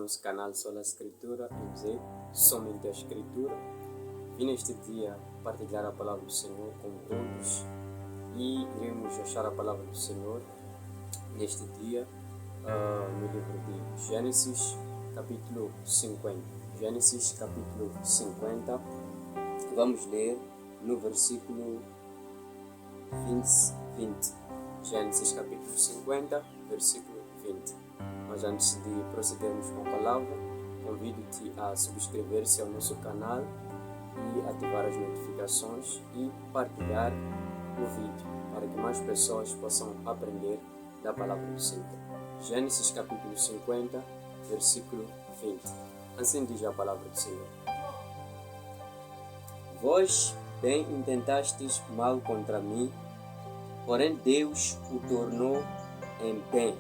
nosso canal Sola Escritura, eu dizer somente a Escritura. Vim neste dia partilhar a palavra do Senhor com todos e iremos achar a palavra do Senhor neste dia no livro de Gênesis, capítulo 50. Gênesis, capítulo 50. Vamos ler no versículo 20. Gênesis, capítulo 50, versículo 20. Mas antes de procedermos com a palavra, convido-te a subscrever-se ao nosso canal e ativar as notificações e partilhar o vídeo para que mais pessoas possam aprender da palavra do Senhor. Gênesis capítulo 50, versículo 20. Assim diz a palavra do Senhor. Vós bem intentastes mal contra mim, porém Deus o tornou em bem,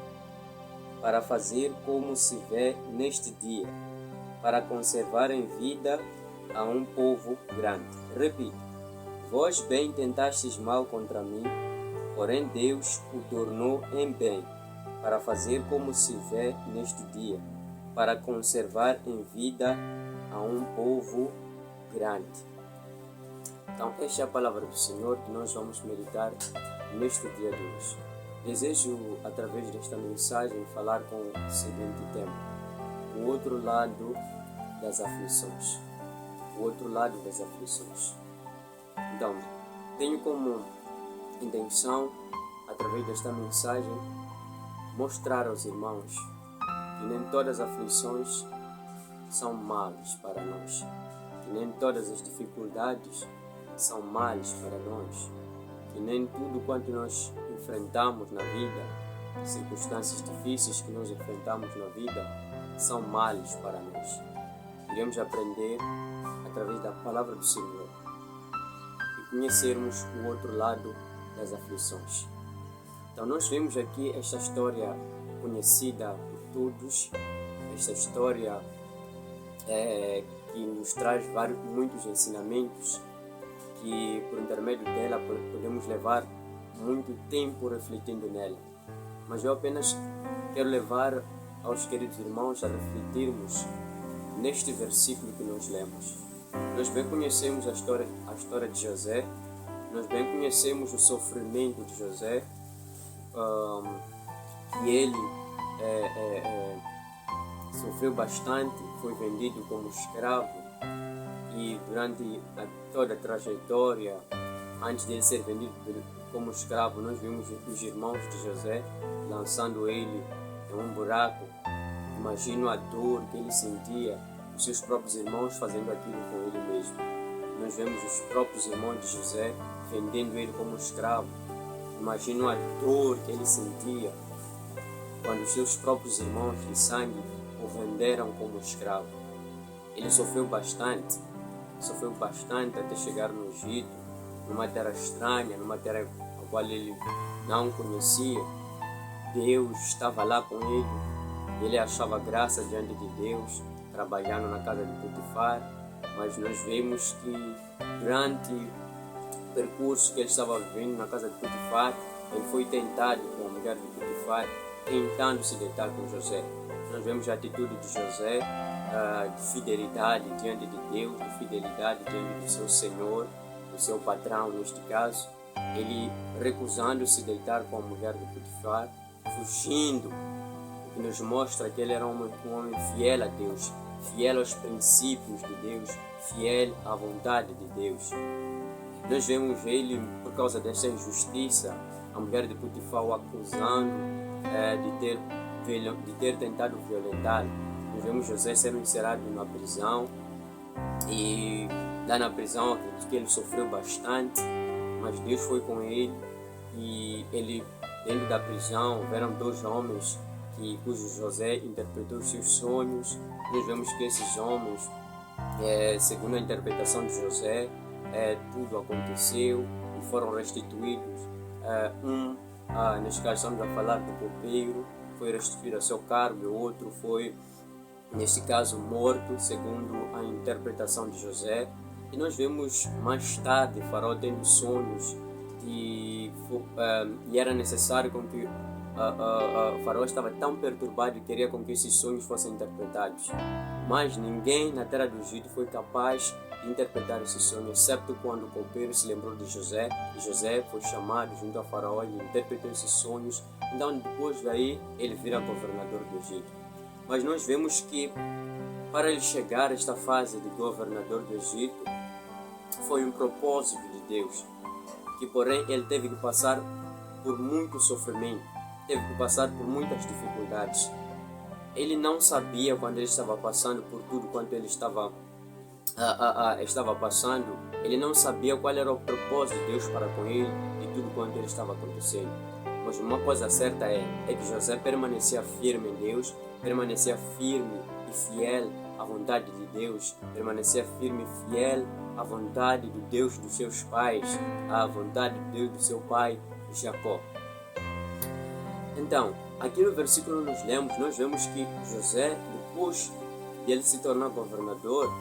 para fazer como se vê neste dia, para conservar em vida a um povo grande. Repito, vós bem tentastes mal contra mim, porém Deus o tornou em bem, para fazer como se vê neste dia, para conservar em vida a um povo grande. Então, esta é a palavra do Senhor que nós vamos meditar neste dia de hoje. Desejo, através desta mensagem, falar com o seguinte tema: o outro lado das aflições. O outro lado das aflições. Então, tenho como intenção, através desta mensagem, mostrar aos irmãos que nem todas as aflições são males para nós, que nem todas as dificuldades são males para nós, que nem tudo quanto nós enfrentamos na vida, circunstâncias difíceis que nós enfrentamos na vida, são males para nós. Iremos aprender através da palavra do Senhor e conhecermos o outro lado das aflições. Então nós vemos aqui esta história conhecida por todos, esta história que nos traz muitos ensinamentos que por intermédio dela podemos levar muito tempo refletindo nela. Mas eu apenas quero levar aos queridos irmãos a refletirmos neste versículo que nós lemos. Nós bem conhecemos a história de José, nós bem conhecemos o sofrimento de José, que ele sofreu bastante, foi vendido como escravo, e durante toda a trajetória, antes de ele ser vendido como escravo, nós vimos os irmãos de José lançando ele em um buraco. Imagino a dor que ele sentia, os seus próprios irmãos fazendo aquilo com ele mesmo. Nós vemos os próprios irmãos de José vendendo ele como escravo. Imagino a dor que ele sentia quando os seus próprios irmãos de sangue o venderam como escravo. Ele sofreu bastante até chegar no Egito, numa terra estranha, numa terra a qual ele não conhecia. Deus estava lá com ele achava graça diante de Deus, trabalhando na casa de Potifar, mas nós vemos que durante o percurso que ele estava vivendo na casa de Potifar, ele foi tentado com a mulher de Potifar, tentando se deitar com José. Nós vemos a atitude de José, de fidelidade diante de Deus, de fidelidade diante do seu Senhor, do seu patrão neste caso, ele recusando-se deitar com a mulher de Potifar, fugindo, o que nos mostra que ele era um homem fiel a Deus, fiel aos princípios de Deus, fiel à vontade de Deus. Nós vemos ele, por causa dessa injustiça, a mulher de Potifar o acusando de ter tentado violentá-lo. Nós vemos José sendo encerrado na prisão, e lá na prisão acredito que ele sofreu bastante, mas Deus foi com ele, e ele, dentro da prisão, houveram dois homens cujo José interpretou os seus sonhos. Nós vemos que esses homens, segundo a interpretação de José, tudo aconteceu e foram restituídos. Neste caso estamos a falar do copeiro, foi restituído a seu cargo, e o outro foi, neste caso, morto, segundo a interpretação de José. E nós vemos mais tarde Faraó tendo sonhos e era necessário com que o faraó estava tão perturbado e queria com que esses sonhos fossem interpretados. Mas ninguém na terra do Egito foi capaz de interpretar esses sonhos, exceto quando o copeiro se lembrou de José. E José foi chamado junto a faraó e interpretou esses sonhos. Então, depois daí, ele vira governador do Egito. Mas nós vemos que, para ele chegar a esta fase de governador do Egito, foi um propósito de Deus, que porém ele teve que passar por muito sofrimento, teve que passar por muitas dificuldades. Ele não sabia, quando ele estava passando por tudo quanto ele estava passando, ele não sabia qual era o propósito de Deus para com ele e tudo quanto ele estava acontecendo. Mas uma coisa certa é que José permanecia firme em Deus, permanecia firme e fiel à vontade de Deus, permanecia firme e fiel à vontade do Deus dos seus pais, à vontade de Deus do seu pai Jacó. Então, aqui no versículo nós vemos que José, depois de ele se tornar governador,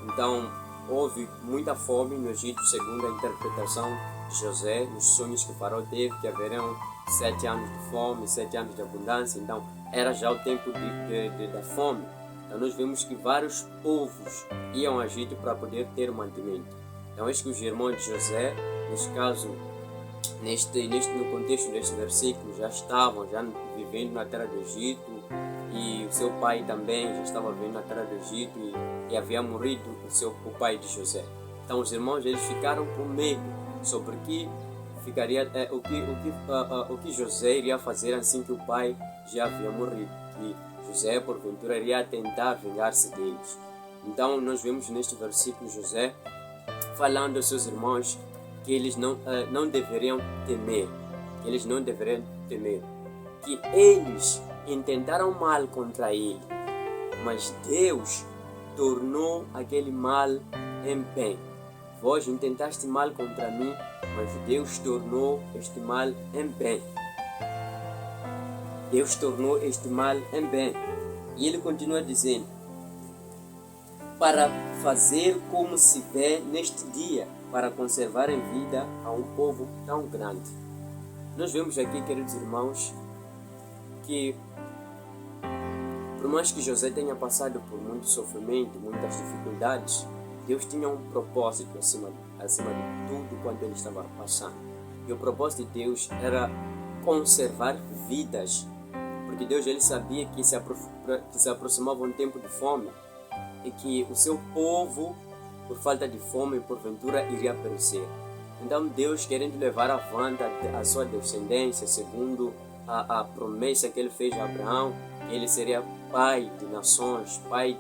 então houve muita fome no Egito, segundo a interpretação de José, nos sonhos que o faraó teve, que haverão 7 anos de fome, 7 anos de abundância. Então era já o tempo da fome. Então nós vemos que vários povos iam ao Egito para poder ter mantimento. Então eis que os irmãos de José, neste caso, no contexto deste versículo, já estavam vivendo na terra do Egito, e o seu pai também já estava vivendo na terra do Egito, e havia morrido o pai de José. Então os irmãos eles ficaram com medo sobre o que ficaria, o que José iria fazer assim que o pai já havia morrido, e José porventura iria tentar vingar-se deles. Então nós vemos neste versículo José falando aos seus irmãos que eles não deveriam temer, que eles intentaram mal contra ele, mas Deus tornou aquele mal em bem. Vós intentaste mal contra mim, mas Deus tornou este mal em bem. Deus tornou este mal em bem. E ele continua dizendo, para fazer como se vê neste dia, para conservar em vida a um povo tão grande. Nós vemos aqui, queridos irmãos, que por mais que José tenha passado por muito sofrimento, muitas dificuldades, Deus tinha um propósito acima de tudo quanto ele estava passando. E o propósito de Deus era conservar vidas, porque Deus ele sabia que se aproximava um tempo de fome e que o seu povo, por falta de fome, porventura iria perecer. Então Deus, querendo levar avante a sua descendência, segundo a promessa que ele fez a Abraão, que ele seria pai de nações, pai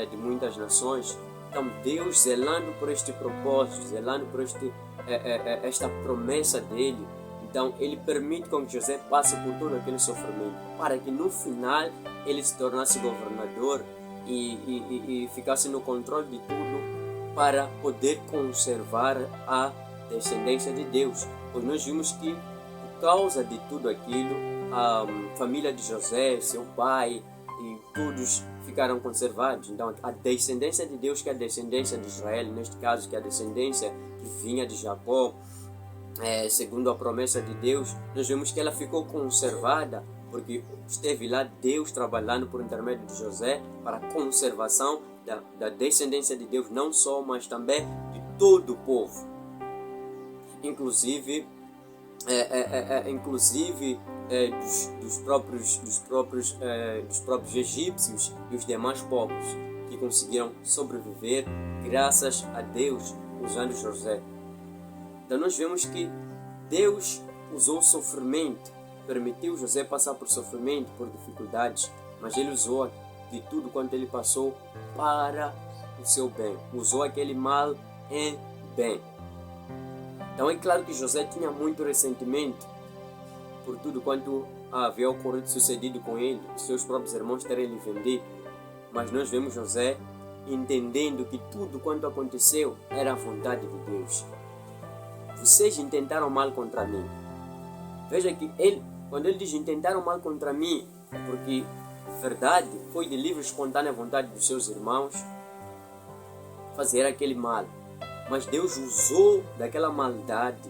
de muitas nações. Então Deus, zelando por este propósito, zelando por esta promessa dele, então ele permite com que José passe por todo aquele sofrimento, para que no final ele se tornasse governador e ficasse no controle de tudo, para poder conservar a descendência de Deus. Pois nós vimos que, por causa de tudo aquilo, a família de José, seu pai e todos ficaram conservados. Então a descendência de Deus, que é a descendência de Israel, neste caso que é a descendência que vinha de Jacó, segundo a promessa de Deus, nós vemos que ela ficou conservada, porque esteve lá Deus trabalhando por intermédio de José para a conservação da descendência de Deus, não só, mas também de todo o povo, inclusive dos próprios egípcios e os demais povos que conseguiram sobreviver graças a Deus usando José. Então nós vemos que Deus usou o sofrimento, permitiu José passar por sofrimento, por dificuldades, mas ele usou de tudo quanto ele passou para o seu bem, usou aquele mal em bem. Então é claro que José tinha muito ressentimento por tudo quanto havia sucedido com ele, seus próprios irmãos terem lhe vendido, mas nós vemos José entendendo que tudo quanto aconteceu era a vontade de Deus. Vocês intentaram mal contra mim. Veja que quando ele diz intentaram mal contra mim, é porque verdade foi de livre e espontânea vontade dos seus irmãos fazer aquele mal. Mas Deus usou daquela maldade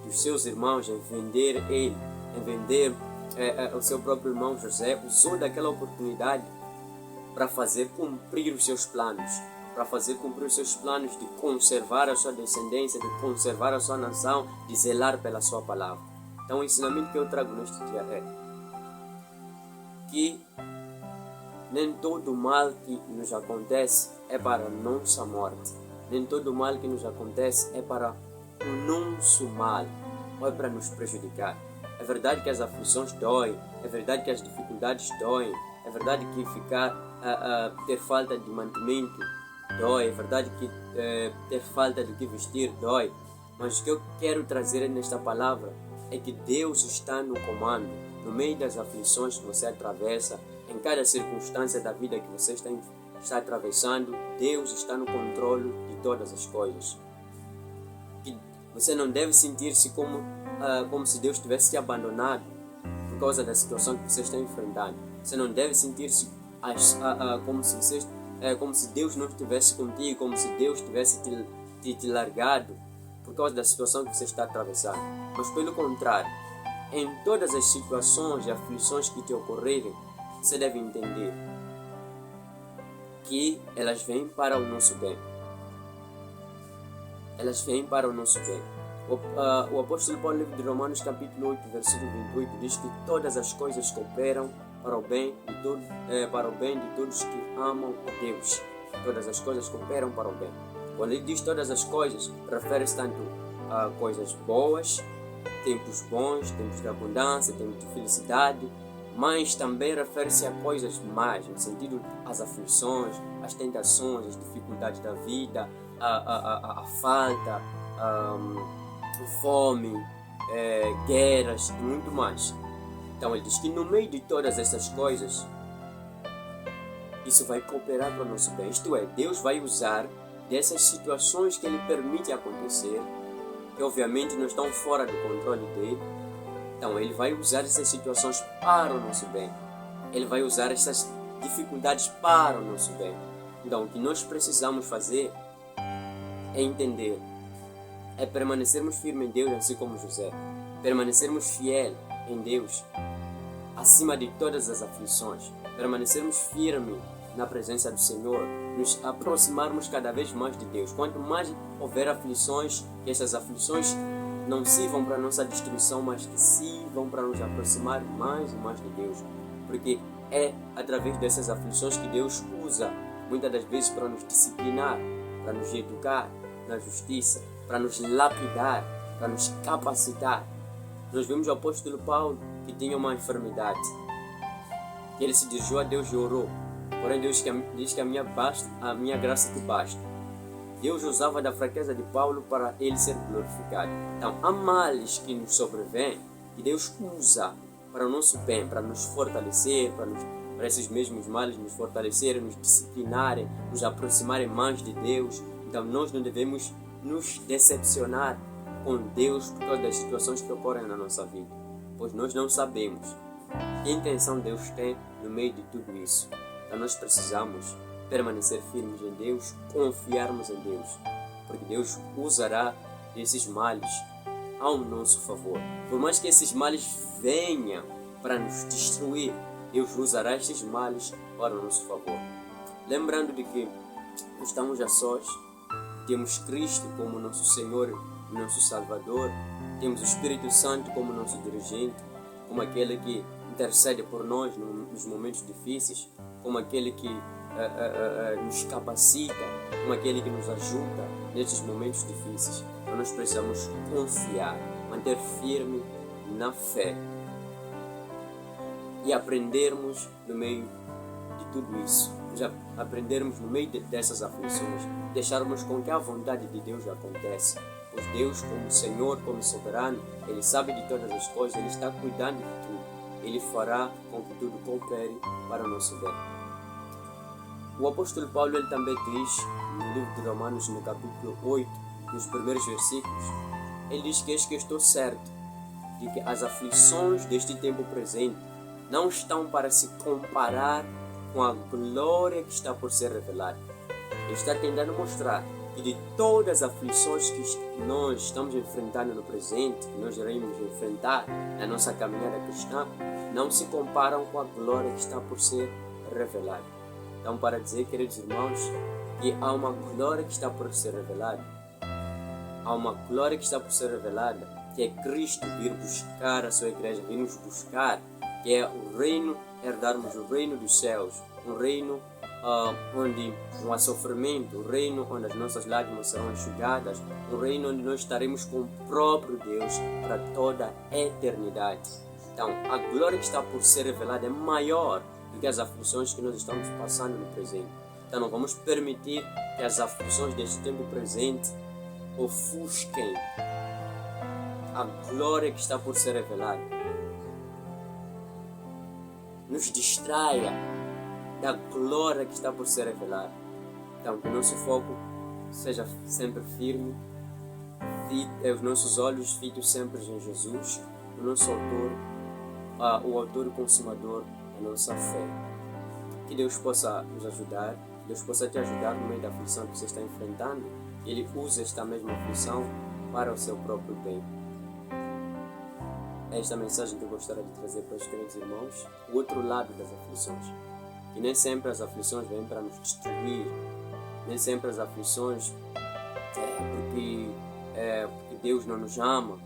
dos seus irmãos em vender ele em vender o seu próprio irmão José, usou daquela oportunidade para fazer cumprir os seus planos, para fazer cumprir os seus planos de conservar a sua descendência, de conservar a sua nação, de zelar pela sua palavra. Então o ensinamento que eu trago neste dia é que nem todo mal que nos acontece é para nossa morte. Nem todo mal que nos acontece é para o nosso mal, ou é para nos prejudicar. É verdade que as aflições doem, é verdade que as dificuldades doem, é verdade que ter falta de mantimento dói, é verdade que ter falta de que vestir dói. Mas o que eu quero trazer nesta palavra é que Deus está no comando, no meio das aflições que você atravessa, em cada circunstância da vida que você está atravessando. Deus está no controle de todas as coisas. E você não deve sentir-se como se Deus tivesse te abandonado por causa da situação que você está enfrentando. Você não deve sentir-se como se Deus não estivesse contigo, como se Deus tivesse te largado por causa da situação que você está atravessando. Mas pelo contrário, em todas as situações e aflições que te ocorrerem, você deve entender que elas vêm para o nosso bem. Elas vêm para o nosso bem. O apóstolo Paulo, no livro de Romanos, capítulo 8, versículo 28, diz que todas as coisas cooperam para o bem de todos que amam a Deus. Todas as coisas cooperam para o bem. Quando ele diz todas as coisas, refere-se tanto a coisas boas, tempos bons, tempos de abundância, tempos de felicidade, mas também refere-se a coisas más, no sentido as aflições, as tentações, as dificuldades da vida, a falta, a fome, guerras e muito mais. Então ele diz que no meio de todas essas coisas, isso vai cooperar para o nosso bem. Isto é, Deus vai usar dessas situações que Ele permite acontecer, que obviamente não estão fora do controle dele. Então Ele vai usar essas situações para o nosso bem. Ele vai usar essas dificuldades para o nosso bem. Então o que nós precisamos fazer é entender, é permanecermos firmes em Deus, assim como José. Permanecermos fiéis em Deus, acima de todas as aflições. Permanecermos firmes na presença do Senhor, nos aproximarmos cada vez mais de Deus. Quanto mais houver aflições, que essas aflições não sirvam para a nossa destruição, mas que sirvam para nos aproximar mais e mais de Deus. Porque é através dessas aflições que Deus usa, muitas das vezes, para nos disciplinar, para nos educar na justiça, para nos lapidar, para nos capacitar. Nós vemos o apóstolo Paulo que tinha uma enfermidade. Ele se dirigiu a Deus e orou. Porém Deus diz que a minha graça te basta. Deus usava da fraqueza de Paulo para ele ser glorificado. Então há males que nos sobrevêm e Deus usa para o nosso bem, para nos fortalecer, para esses mesmos males nos fortalecerem, nos disciplinarem, nos aproximarem mais de Deus. Então nós não devemos nos decepcionar com Deus por causa das situações que ocorrem na nossa vida, pois nós não sabemos que intenção Deus tem no meio de tudo isso. Então nós precisamos permanecer firmes em Deus, confiarmos em Deus, porque Deus usará esses males ao nosso favor. Por mais que esses males venham para nos destruir, Deus usará esses males para o nosso favor. Lembrando de que não estamos a sós, temos Cristo como nosso Senhor e nosso Salvador, temos o Espírito Santo como nosso dirigente, como aquele que intercede por nós nos momentos difíceis, como aquele que nos capacita, como aquele que nos ajuda nesses momentos difíceis. Então nós precisamos confiar, manter firme na fé e aprendermos no meio de tudo isso, aprendermos no meio dessas aflições, deixarmos com que a vontade de Deus aconteça. Pois Deus, como Senhor, como soberano, Ele sabe de todas as coisas, Ele está cuidando de tudo. Ele fará com que tudo coopere para o nosso bem. O apóstolo Paulo ele também diz, no livro de Romanos, no capítulo 8, nos primeiros versículos, ele diz que eis que estou certo de que as aflições deste tempo presente não estão para se comparar com a glória que está por ser revelada. Ele está tentando mostrar e de todas as aflições que nós estamos enfrentando no presente, que nós iremos enfrentar na nossa caminhada cristã, não se comparam com a glória que está por ser revelada. Então, para dizer, queridos irmãos, que há uma glória que está por ser revelada, há uma glória que está por ser revelada, que é Cristo vir buscar a sua igreja, vir nos buscar, que é o reino, herdarmos o reino dos céus, um reino onde não há sofrimento, um reino onde as nossas lágrimas serão enxugadas, um reino onde nós estaremos com o próprio Deus para toda a eternidade. Então, a glória que está por ser revelada é maior do que as aflições que nós estamos passando no presente. Então, não vamos permitir que as aflições deste tempo presente ofusquem a glória que está por ser revelada, nos distraia da glória que está por ser revelada. Então, que o nosso foco seja sempre firme, os nossos olhos fitos sempre em Jesus, o nosso autor, o autor e consumador da nossa fé. Que Deus possa nos ajudar, que Deus possa te ajudar no meio da aflição que você está enfrentando. Ele usa esta mesma aflição para o seu próprio bem. É esta mensagem que eu gostaria de trazer para os queridos irmãos, o outro lado das aflições. E nem sempre as aflições vêm para nos destruir, nem sempre as aflições porque Deus não nos ama,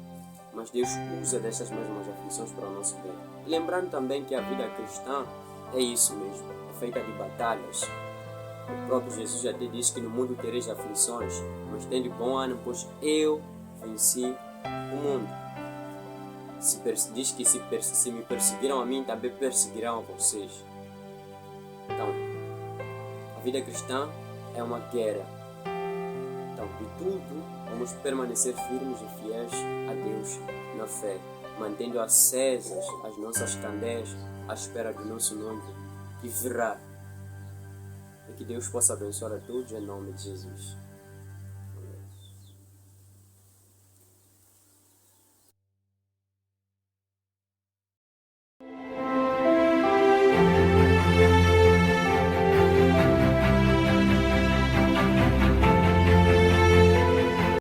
mas Deus usa dessas mesmas aflições para o nosso bem. E lembrando também que a vida cristã é isso mesmo, é feita de batalhas. O próprio Jesus já te disse que no mundo tereis aflições, mas tende bom ânimo, pois eu venci o mundo. Diz que se me perseguiram a mim, também perseguirão a vocês. Então, a vida cristã é uma guerra. Então, de tudo, vamos permanecer firmes e fiéis a Deus na fé, mantendo acesas as nossas candeias à espera do nosso noivo que virá. E que Deus possa abençoar a todos em nome de Jesus.